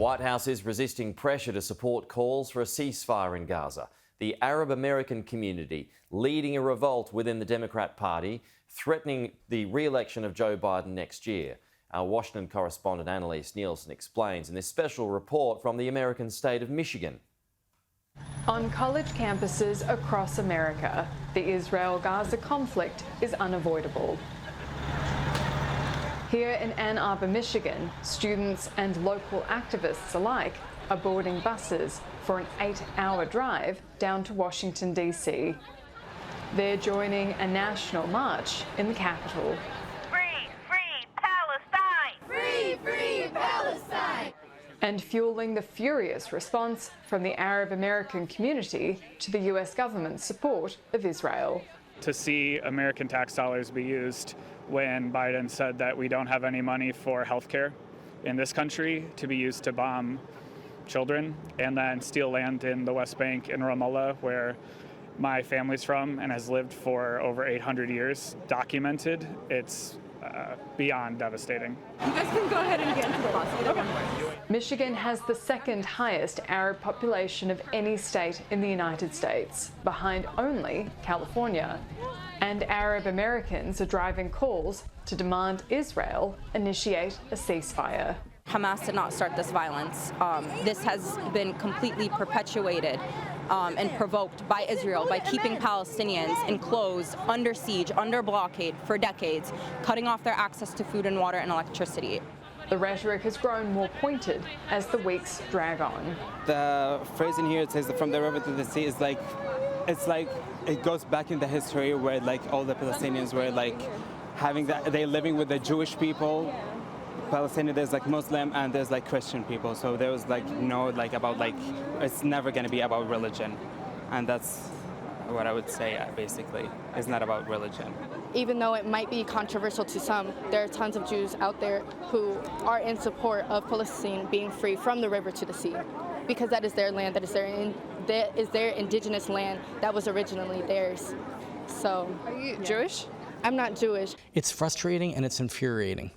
White House is resisting pressure to support calls for a ceasefire in Gaza. The Arab American community leading a revolt within the Democrat Party, threatening the re-election of Joe Biden next year. Our Washington correspondent Annalise Nielsen explains in this special report from the American state of Michigan. On college campuses across America, the Israel-Gaza conflict is unavoidable. Here in Ann Arbor, Michigan, students and local activists alike are boarding buses for an 8-hour drive down to Washington, D.C. They're joining a national march in the capital. Free, free Palestine! Free, free Palestine! And fueling the furious response from the Arab American community to the US government's support of Israel. To see American tax dollars be used when Biden said that we don't have any money for health care in this country, to be used to bomb children and then steal land in the West Bank in Ramallah, where my family's from and has lived for over 800 years, documented, it's beyond devastating. You guys can go ahead and get into the bus. Okay. Michigan has the second highest Arab population of any state in the United States, behind only California. And Arab Americans are driving calls to demand Israel initiate a ceasefire. Hamas did not start this violence. This has been completely perpetuated and provoked by Israel by keeping Palestinians enclosed, under siege, under blockade for decades, cutting off their access to food and water and electricity. The rhetoric has grown more pointed as the weeks drag on. The phrase in here, it says from the river to the sea, is like, it's like it goes back in the history where like all the Palestinians were like having that, they living with the Jewish people. Palestinian, there's like Muslim and there's like Christian people, so there was like no like about like it's never going to be about religion, and that's what I would say basically. It's not about religion. Even though it might be controversial to some, there are tons of Jews out there who are in support of Palestine being free from the river to the sea, because that is their land, that is their indigenous land that was originally theirs. So, are you Jewish? I'm not Jewish. It's frustrating and it's infuriating.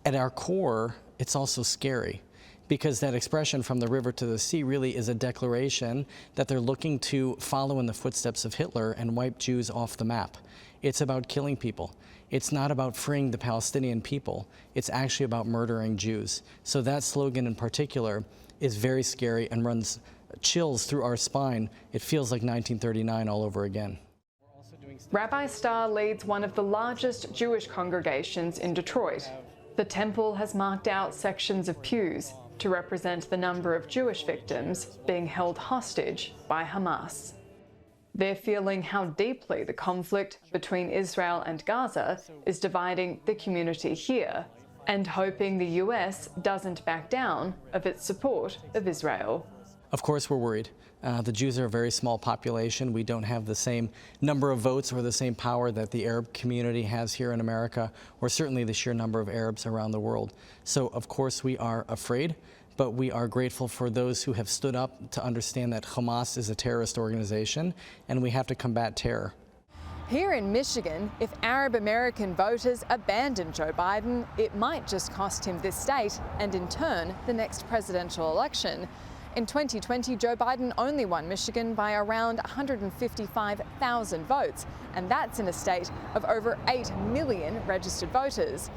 At our core, it's also scary, because that expression from the river to the sea really is a declaration that they're looking to follow in the footsteps of Hitler and wipe Jews off the map. It's about killing people. It's not about freeing the Palestinian people. It's actually about murdering Jews. So that slogan in particular is very scary and runs chills through our spine. It feels like 1939 all over again. Rabbi Starr leads one of the largest Jewish congregations in Detroit. The temple has marked out sections of pews to represent the number of Jewish victims being held hostage by Hamas. They're feeling how deeply the conflict between Israel and Gaza is dividing the community here, and hoping the US doesn't back down of its support of Israel. Of course we're worried. The Jews are a very small population. We don't have the same number of votes or the same power that the Arab community has here in America, or certainly the sheer number of Arabs around the world. So of course we are afraid, but we are grateful for those who have stood up to understand that Hamas is a terrorist organization and we have to combat terror. Here in Michigan, if Arab American voters abandon Joe Biden, it might just cost him this state and in turn the next presidential election. In 2020, Joe Biden only won Michigan by around 155,000 votes, and that's in a state of over 8 million registered voters.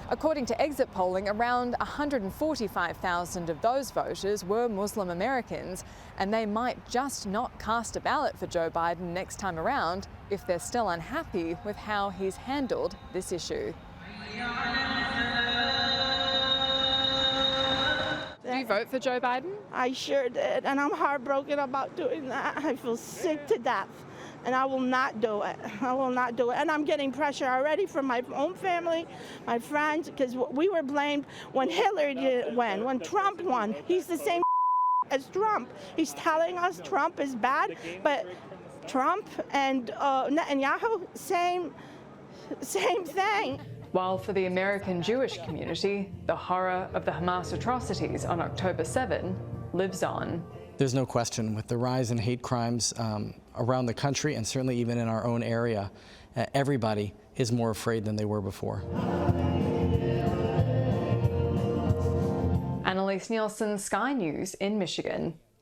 According to exit polling, around 145,000 of those voters were Muslim Americans, and they might just not cast a ballot for Joe Biden next time around if they're still unhappy with how he's handled this issue. Did you vote for Joe Biden? I sure did, and I'm heartbroken about doing that. I feel sick to death, and I will not do it. I will not do it. And I'm getting pressure already from my own family, my friends, because we were blamed when Hitler didn't win, when Trump won. He's the same as Trump. He's telling us Trump is bad, but Trump and Netanyahu, same thing. While for the American Jewish community, the horror of the Hamas atrocities on October 7 lives on. There's no question, with the rise in hate crimes around the country and certainly even in our own area, everybody is more afraid than they were before. Annalise Elise Nielsen, Sky News in Michigan.